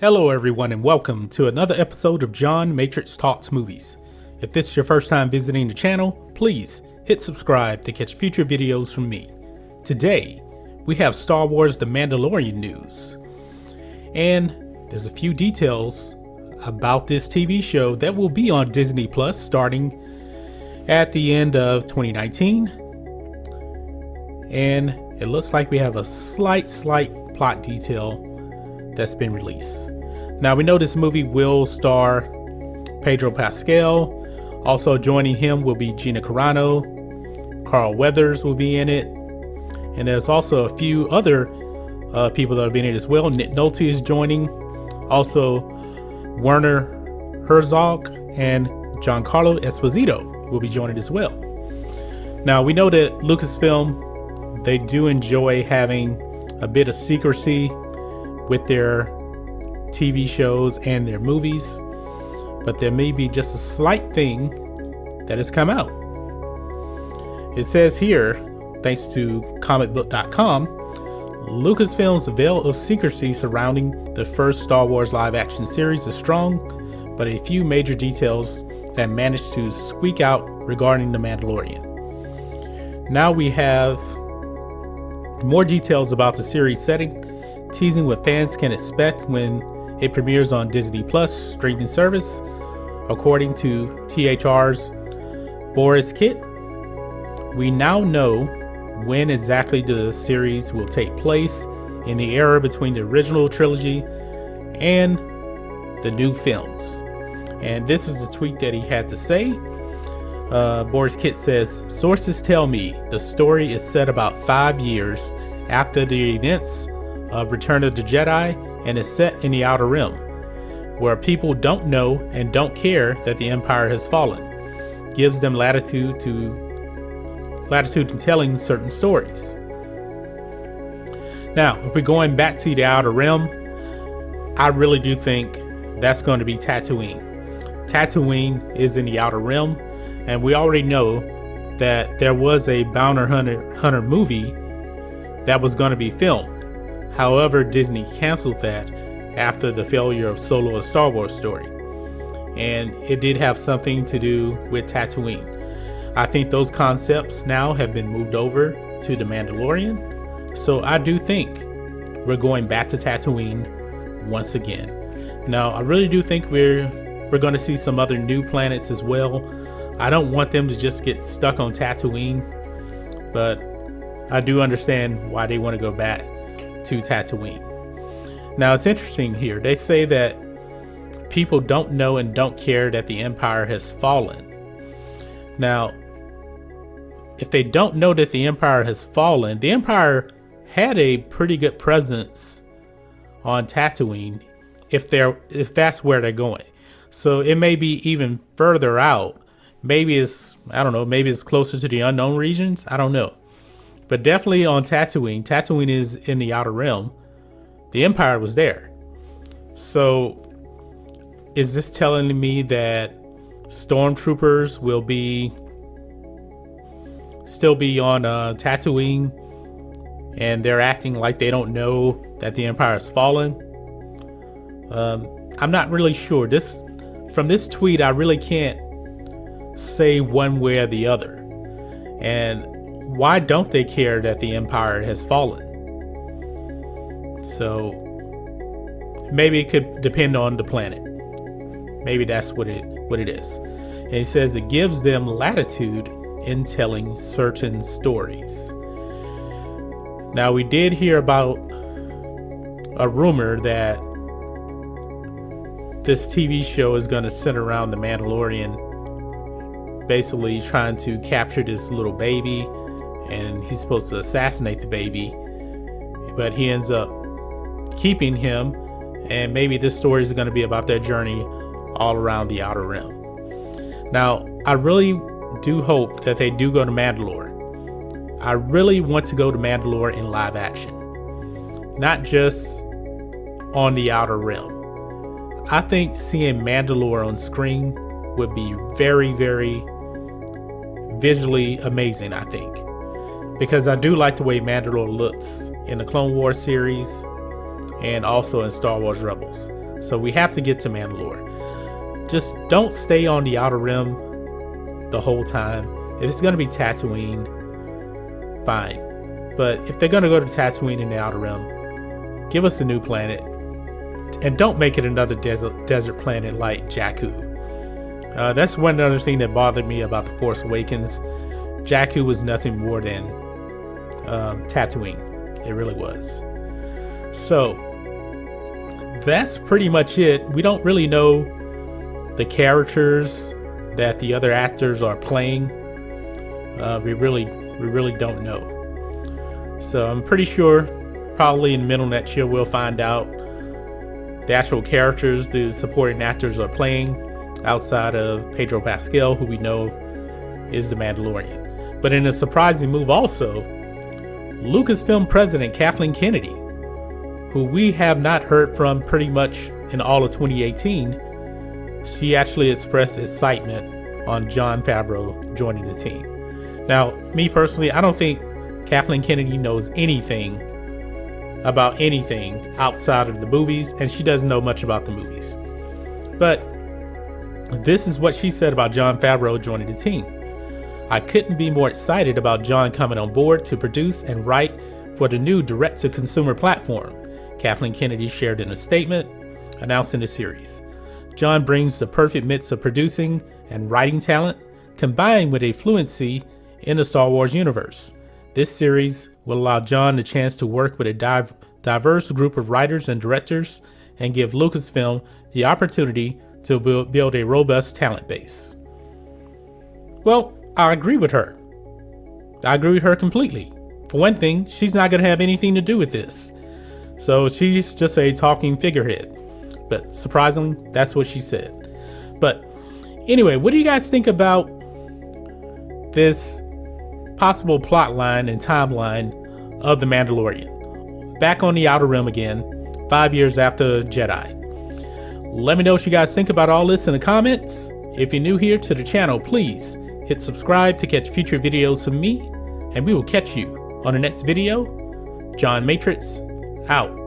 Hello everyone and welcome to another episode of John Matrixx Talks Movies. If this is your first time visiting the channel, please hit subscribe to catch future videos from me. Today, we have Star Wars The Mandalorian news. And there's a few details about this TV show that will be on Disney Plus starting at the end of 2019. And it looks like we have a slight plot detail that's been released. Now we know this movie will star Pedro Pascal. Also joining him will be Gina Carano. Carl Weathers will be in it. And there's also a few other people that will be in it as well. Nick Nolte is joining. Also Werner Herzog and Giancarlo Esposito will be joining as well. Now we know that Lucasfilm, they do enjoy having a bit of secrecy with their TV shows and their movies, but there may be just a slight thing that has come out. It says here, thanks to comicbook.com, Lucasfilm's veil of secrecy surrounding the first Star Wars live action series is strong, but a few major details have managed to squeak out regarding The Mandalorian. Now we have more details about the series setting, teasing what fans can expect when it premieres on Disney Plus streaming service. According to THR's Boris Kit, we now know when exactly the series will take place in the era between the original trilogy and the new films. And this is the tweet that he had to say. Boris Kit says, "Sources tell me the story is set about 5 years after the events of Return of the Jedi and is set in the Outer Rim, where people don't know and don't care that the Empire has fallen. Gives them latitude in telling certain stories." Now, if we're going back to the Outer Rim, I really do think that's going to be Tatooine. Tatooine is in the Outer Rim, and we already know that there was a Bounty Hunter movie that was going to be filmed. However, Disney canceled that after the failure of Solo: A Star Wars Story. And it did have something to do with Tatooine. I think those concepts now have been moved over to The Mandalorian. So I do think we're going back to Tatooine once again. Now, I really do think we're going to see some other new planets as well. I don't want them to just get stuck on Tatooine, but I do understand why they want to go back to Tatooine. Now it's interesting here. They say that people don't know and don't care that the Empire has fallen. Now, if they don't know that the Empire has fallen, the Empire had a pretty good presence on Tatooine if that's where they're going. So it may be even further out. Maybe it's, I don't know, maybe it's closer to the unknown regions. I don't know. But definitely on Tatooine. Tatooine is in the Outer Rim. The Empire was there. So is this telling me that stormtroopers will still be on Tatooine and they're acting like they don't know that the Empire has fallen? I'm not really sure. From this tweet, I really can't say one way or the other. And why don't they care that the Empire has fallen? So maybe it could depend on the planet. Maybe that's what it is. And he says it gives them latitude in telling certain stories. Now, we did hear about a rumor that this TV show is going to center around the Mandalorian basically trying to capture this little baby, and he's supposed to assassinate the baby, but he ends up keeping him, and maybe this story is going to be about their journey all around the Outer Rim. Now, I really do hope that they do go to Mandalore. I really want to go to Mandalore in live action, not just on the Outer Rim. I think seeing Mandalore on screen would be very, very visually amazing, I think, because I do like the way Mandalore looks in the Clone Wars series and also in Star Wars Rebels. So we have to get to Mandalore. Just don't stay on the Outer Rim the whole time. If it's going to be Tatooine, fine. But if they're going to go to Tatooine in the Outer Rim, give us a new planet. And don't make it another desert planet like Jakku. That's one other thing that bothered me about The Force Awakens. Jakku was nothing more than Tatooine. It really was. So that's pretty much it. We don't really know the characters that the other actors are playing. We really don't know. So I'm pretty sure probably in the middle next year we'll find out the actual characters the supporting actors are playing outside of Pedro Pascal, who we know is the Mandalorian. But in a surprising move also, Lucasfilm President Kathleen Kennedy, who we have not heard from pretty much in all of 2018, she actually expressed excitement on Jon Favreau joining the team. Now, me personally, I don't think Kathleen Kennedy knows anything about anything outside of the movies, and she doesn't know much about the movies. But this is what she said about Jon Favreau joining the team. I couldn't be more excited about Jon coming on board to produce and write for the new direct-to-consumer platform, Kathleen Kennedy shared in a statement announcing the series. Jon brings the perfect mix of producing and writing talent, combined with a fluency in the Star Wars universe. This series will allow Jon the chance to work with a diverse group of writers and directors and give Lucasfilm the opportunity to build a robust talent base. Well, I agree with her. I agree with her completely. For one thing, she's not going to have anything to do with this. So she's just a talking figurehead. But surprisingly, that's what she said. But anyway, what do you guys think about this possible plot line and timeline of The Mandalorian? Back on the Outer Rim again, 5 years after Jedi. Let me know what you guys think about all this in the comments. If you're new here to the channel, please hit subscribe to catch future videos from me, and we will catch you on the next video. John Matrixx, out.